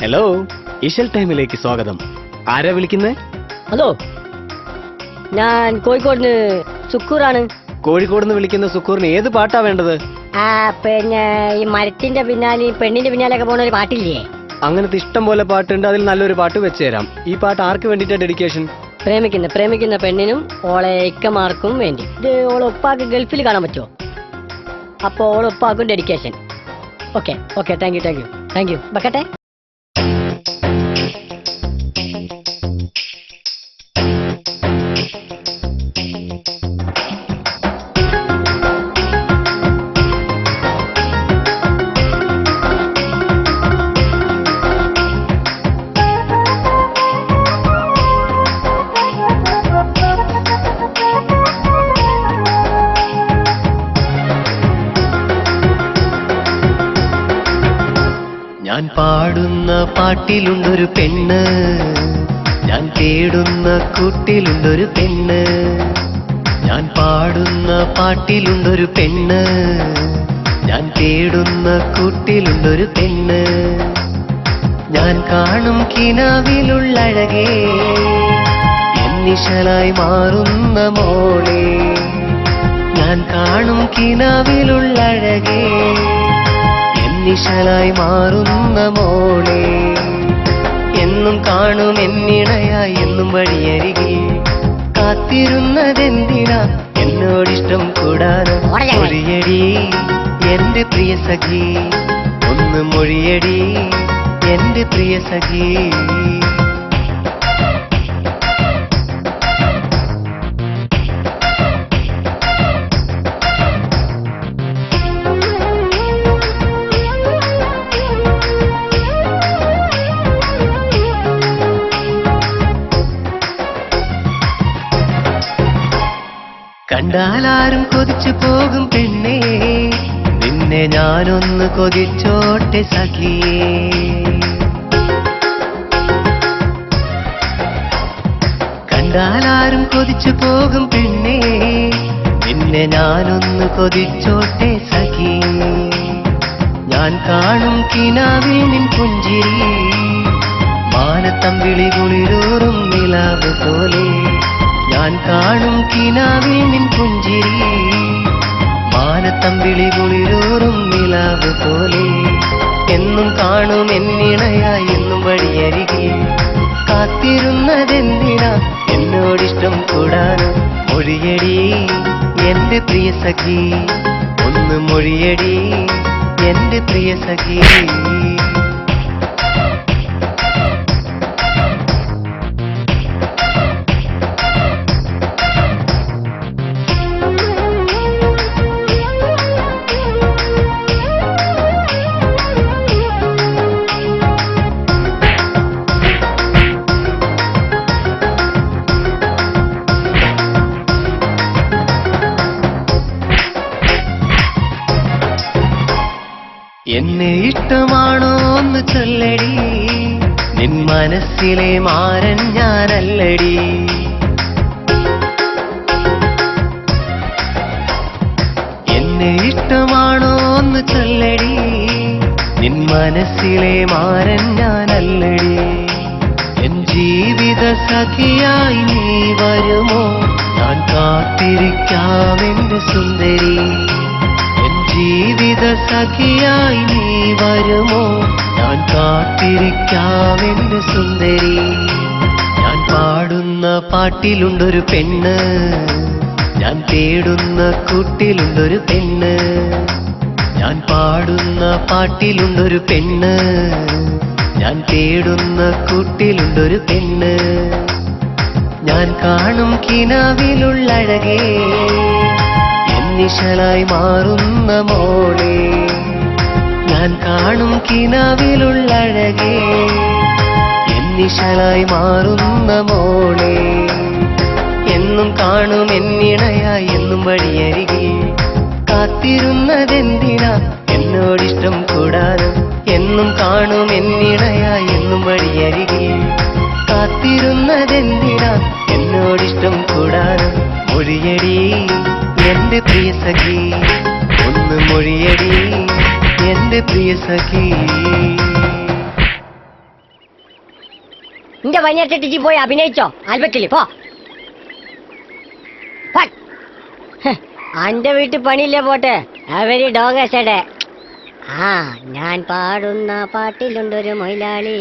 Hello, ഇശൽ ടൈമിലേക്ക് സ്വാഗതം. ആരാ വിളിക്കുന്നേ? ഹലോ, ഞാൻ കോഴിക്കോടിന് സുക്കൂറാണ്. കോഴിക്കോട് നിന്ന് വിളിക്കുന്ന സുക്കൂറിന് ഏത് പാട്ടാ വേണ്ടത്? പിന്നെ ഈ മരത്തിന്റെ പിന്നാലെ പെണ്ണിന്റെ പിന്നാലെയൊക്കെ പോണ ഒരു പാട്ടില്ലേ? അങ്ങനത്തെ ഇഷ്ടം പോലെ പാട്ടുണ്ട്. അതിൽ നല്ലൊരു പാട്ട് വെച്ച് തരാം. ഈ പാട്ട് ആർക്ക് വേണ്ടിയിട്ടാ ഡെഡിക്കേഷൻ? പ്രേമിക്കുന്ന പെണ്ണിനും ഓളെ ഇക്കമാർക്കും വേണ്ടി. ഇത് ഓളെ ഉപ്പാക്ക് ഗൾഫിൽ കാണാൻ പറ്റുമോ? അപ്പൊ ഓളെ ഉപ്പാക്കും dedication. Okay okay, thank you. വെക്കട്ടെ. ഞാൻ പാടുന്ന പാട്ടിലുണ്ടൊരു പെണ്ണ്, ഞാൻ തേടുന്ന കൂട്ടിലുണ്ടൊരു പെണ്ണ്. ഞാൻ പാടുന്ന പാട്ടിലുണ്ടൊരു പെണ്ണ്, ഞാൻ തേടുന്ന കൂട്ടിലുണ്ടൊരു പെണ്ണ്. ഞാൻ കാണും കിനാവിലുള്ളഴകേ, എന്നിശലായി മാറുന്ന മോളെ. ഞാൻ കാണും കിനാവിലുള്ളഴകേ, നിശലായി മാറുന്ന മോളെ. എന്നും കാണും എന്നിണയായി എന്നും വഴിയരികിൽ കാത്തിരുന്നതെന്തിനാ എന്നോടിഷ്ടം കൂടാതെ. മൊഴിയടി എന്റെ പ്രിയ സഖി, ഒന്ന് മൊഴിയടി എന്റെ പ്രിയ സഖി. കണ്ടാലാരും കൊതിച്ചു പോകും പെണ്ണേ, നിന്നെ ഞാനൊന്ന് കൊതിച്ചോട്ടെ സഖിയേ. കണ്ടാലാരും കൊതിച്ചു പോകും പെണ്ണേ, നിന്നെ ഞാനൊന്ന് കൊതിച്ചോട്ടെ സഖിയേ. ഞാൻ കാണും കിനാവിൽ നിൻ പുഞ്ചിരി, മാനത്തമ്പിളി കുളിരൂറും നിലാവ് പോലെ. ഞാൻ കാണും കിനാവിൽ നിൻ പുഞ്ചിരി, മാനത്തമ്പിളി കുളിരൂറും നിലാവ് പോലെ. എന്നും കാണും എന്നിണയായി എന്നും വഴിയരികിൽ കാത്തിരുന്നതെന്തിനാ എന്നോടിഷ്ടം കൂടാതെ. മൊഴിയടി എന്റെ പ്രിയ സഖി, ഒന്ന് മൊഴിയടി എന്റെ പ്രിയ സഖി. എന്നെ ഇഷ്ടമാണോ ഒന്ന് ചൊല്ലടി, നിൻ മനസ്സിലെ മാരൻ ഞാനല്ലടി. എന്നെ ഇഷ്ടമാണോ ഒന്ന് ചൊല്ലടി, നിൻ മനസ്സിലെ മാരൻ ഞാനല്ലടി. എൻ ജീവിത സഖിയായി നീ വരുമോ, ഞാൻ കാത്തിരിക്കാം എന്റെ സുന്ദരി. ജീവിത സഖിയായി നീ വരുമോ, ഞാൻ കാത്തിരിക്കാം എന്റെ സുന്ദരി. ഞാൻ പാടുന്ന പാട്ടിലുണ്ടൊരു പെണ്ണ്, ഞാൻ തേടുന്ന കൂട്ടിലുണ്ടൊരു പെണ്ണ്. ഞാൻ പാടുന്ന പാട്ടിലുണ്ടൊരു പെണ്ണ്, ഞാൻ തേടുന്ന കൂട്ടിലുണ്ടൊരു പെണ്ണ്. ഞാൻ കാണും കിനാവിലുള്ളഴകേ, നിശലായി മാറുന്ന മോളെ. ഞാൻ കാണും കിനാവിലുള്ളഴകേ, എന്നിശലായി മാറുന്ന മോളെ. എന്നും കാണും എന്നിണയായി എന്നും വഴിയരികിൽ കാത്തിരുന്നതെന്തിനാ എന്നോടിഷ്ടം കൂടാതെ. എന്നും കാണും എന്നിണയായി എന്നും വഴിയരികിൽ കാത്തിരുന്നതെന്തിനാ എന്നോടിഷ്ടം കൂടാതെ. മൊഴിയടി എന്റെ പ്രിയ സഖി, ഒന്ന് മൊഴിയടി എന്റെ പ്രിയ സഖി. നിന്റെ പനിയടിച്ചിട്ട് ഇജ്ജ് പോയി അഭിനയിച്ചോ ആൽബത്തില് പോ. അന്റെ വീട്ടിൽ പണിയില്ലേ പോട്ടെ, അവര് ഡോഗസടെ. ആ ഞാൻ പാടുന്ന പാട്ടിലുണ്ടൊരു മൊയിലാളി.